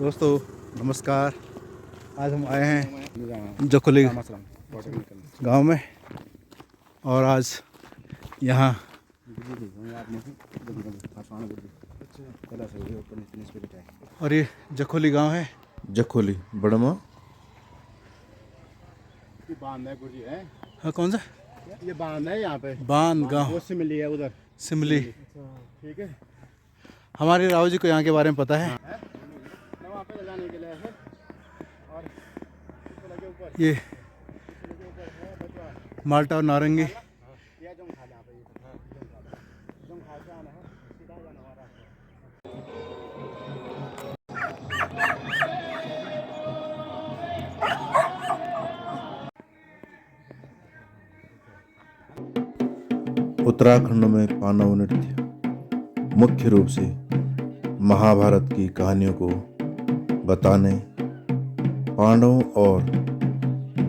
दोस्तों नमस्कार। आज हम आए हैं जखोली गांव में और आज यहाँ और ये जखोली गांव है। जखोली बड़मा बांध है गुरुजी है। हाँ कौन सा ये बांध है यहाँ पे बांध गांव वो सिमली है उधर सिमली। ठीक है। हमारे राव जी को यहाँ के बारे में पता है। वहाँ पे जाने के लिए है और लगे ऊपर ये माल्टा और नारंगी ये जम खा यहाँ पे जम खा के आना है सीधा जाना हमारा। उत्तराखंड में पांडव नृत्य मुख्य रूप से महाभारत की कहानियों को बताने, पांडवों और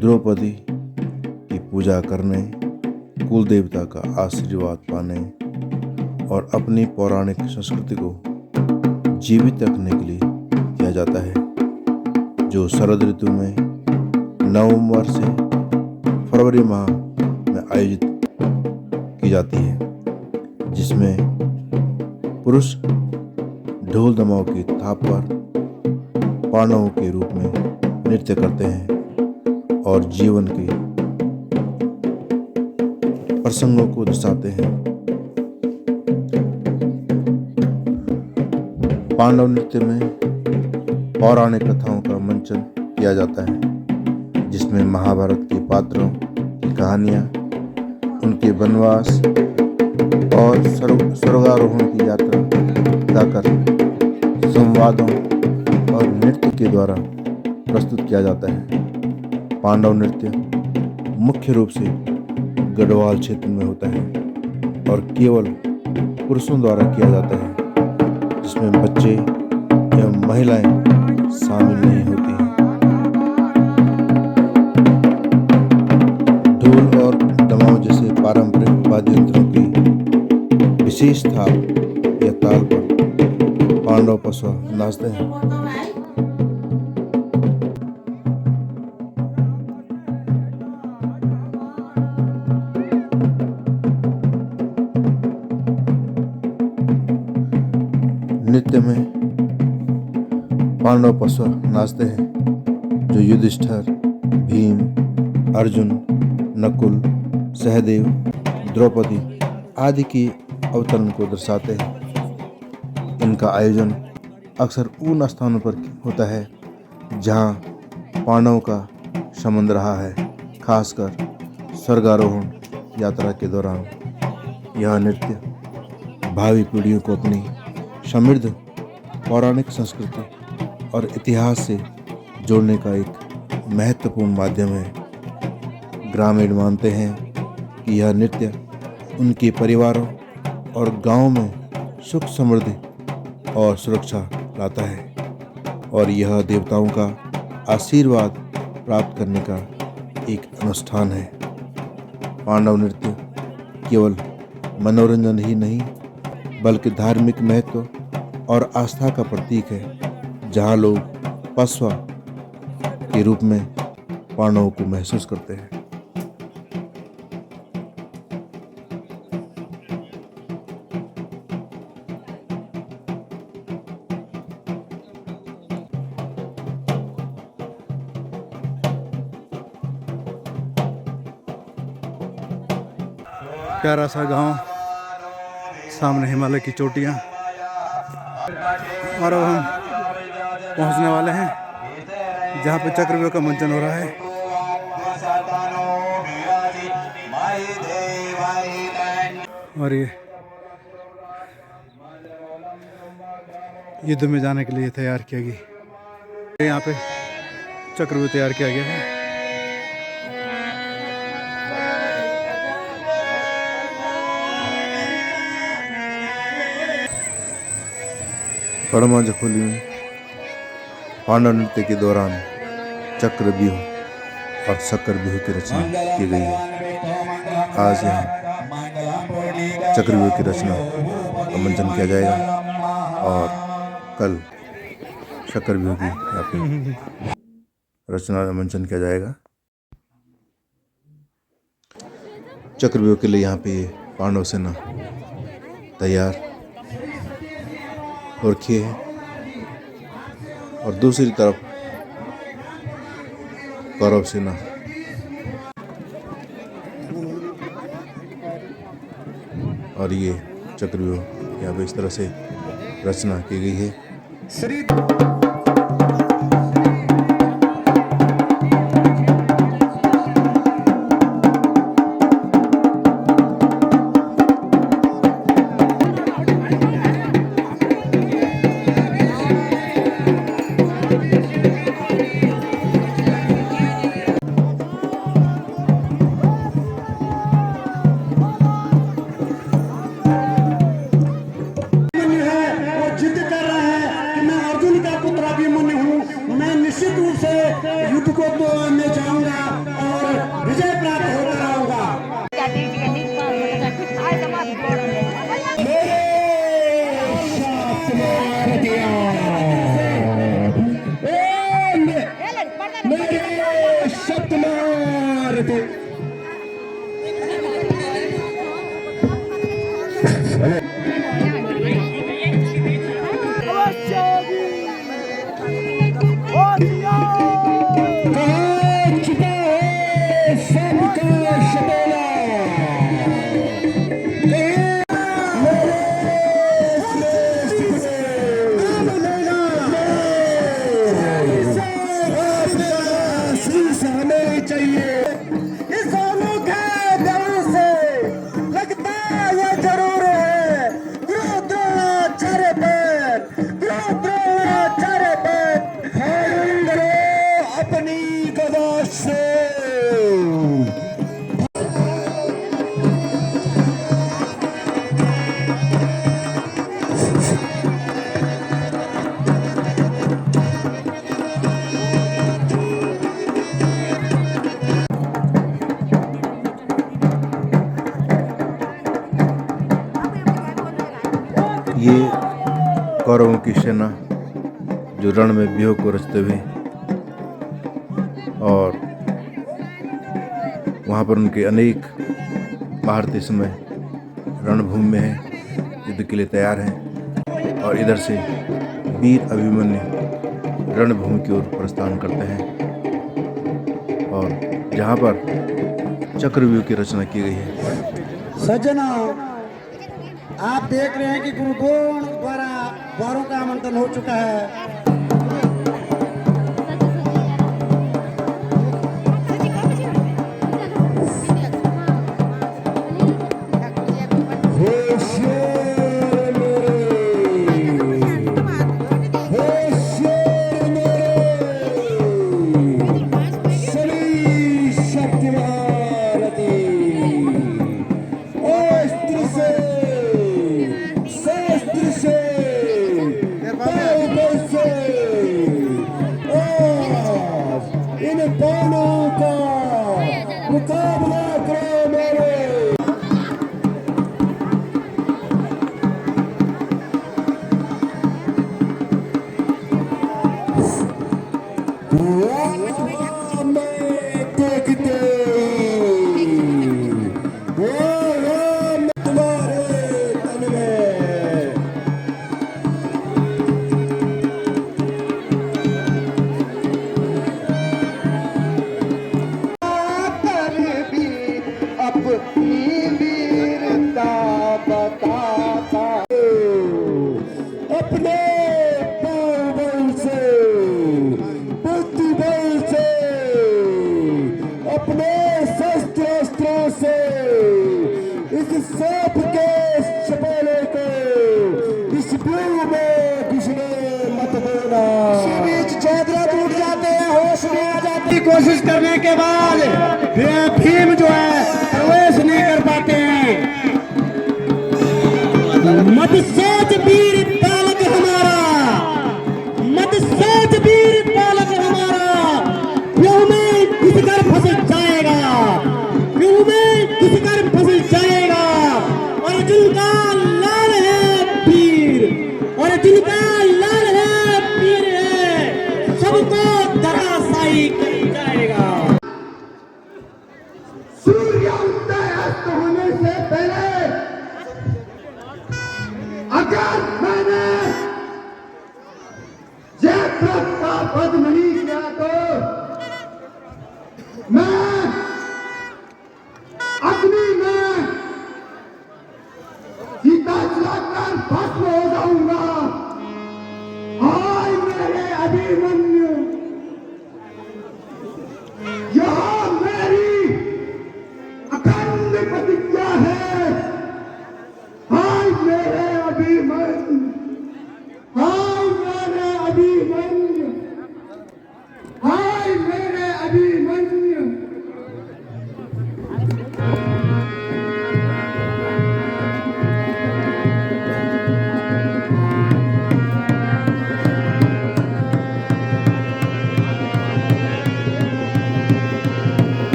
द्रौपदी की पूजा करने, कुल देवता का आशीर्वाद पाने और अपनी पौराणिक संस्कृति को जीवित रखने के लिए किया जाता है, जो शरद ऋतु में नवंबर से फरवरी माह में आयोजित की जाती है, जिसमें पुरुष ढोल दमाव की थाप पर पांडवों के रूप में नृत्य करते हैं और जीवन के प्रसंगों को दर्शाते हैं। पांडव नृत्य में पौराणिक कथाओं का मंचन किया जाता है, जिसमें महाभारत के पात्रों की कहानियां, उनके वनवास और स्वर्गारोहण की यात्रा गाकर संवादों और नृत्य के द्वारा प्रस्तुत किया जाता है। पांडव नृत्य मुख्य रूप से गढ़वाल क्षेत्र में होता है और केवल पुरुषों द्वारा किया जाता है, जिसमें बच्चे एवं महिलाएं शामिल नहीं होती हैं। ढोल और दमाव जैसे पारंपरिक वाद्य यंत्रों की विशेष थाप या ताल पर पांडव पशु नाचते हैं। नृत्य में पांडव पशु नाचते हैं, जो युधिष्ठिर, भीम, अर्जुन, नकुल, सहदेव, द्रौपदी आदि की अवतरण को दर्शाते हैं। इनका आयोजन अक्सर उन स्थानों पर होता है जहां पांडवों का संबंध रहा है, खासकर स्वर्गारोहण यात्रा के दौरान। यह नृत्य भावी पीढ़ियों को अपनी समृद्ध पौराणिक संस्कृति और इतिहास से जोड़ने का एक महत्वपूर्ण माध्यम है। ग्रामीण मानते हैं कि यह नृत्य उनके परिवारों और गांव में सुख समृद्धि और सुरक्षा लाता है और यह देवताओं का आशीर्वाद प्राप्त करने का एक अनुष्ठान है। पांडव नृत्य केवल मनोरंजन ही नहीं, बल्कि धार्मिक महत्व और आस्था का प्रतीक है, जहां लोग पशु के रूप में पांडवों को महसूस करते हैं। प्यारा सा गांव, सामने हिमालय की चोटियां और अब हम पहुंचने वाले हैं जहां पे चक्रव्यूह का मंचन हो रहा है। और ये युद्ध में जाने के लिए तैयार किया गया। यहाँ पे चक्रव्यूह तैयार किया गया है। बड़मा जखोली में पांडव नृत्य के दौरान चक्रव्यूह और शक्करव्यूह की रचना की गई है। आज यहाँ चक्रव्यूह की रचना का मंचन किया जाएगा और कल चक्रव्यूह की यहाँ पे रचना मंचन किया जाएगा। चक्रव्यूह के लिए यहाँ पे पांडव सेना तैयार हो रखी है और दूसरी तरफ कौरव सेना। और ये चक्रव्यूह यहाँ पे इस तरह से रचना की गई है। युद्ध को तो मैं चाहूंगा और विजय प्राप्त होता रहूंगा। मेरे शब्द मारते ये कौरवों की सेना जो रण में व्यूह को रचते हुए और वहाँ पर उनके अनेक भारतीय समय रणभूमि में हैं, युद्ध के लिए तैयार हैं। और इधर से वीर अभिमन्यु रणभूमि की ओर प्रस्थान करते हैं और जहाँ पर चक्रव्यूह की रचना की गई है। सज्जना, आप देख रहे हैं कि गुरु द्रोण द्वारा द्वारों का आमंत्रण हो चुका है। कोशिश करने के बाद भीम जो है प्रवेश नहीं कर पाते हैं। मत सोच वीर बालक हमारा, मत सोच वीर बालक हमारा, व्यूह में घुसकर फंस जाएगा, व्यूह में घुसकर फंस जाएगा। और जिनका लाल है वीर, और जिनका लाल है वीर है, धराशायी कर जाएगा। सूर्योदय अस्त होने से पहले अगर मैंने जयद्रथ का वध नहीं किया तो मैं अग्नि में सीता चलाकर भस्म हो जाऊंगा। हाय मेरे अभिमन्यु।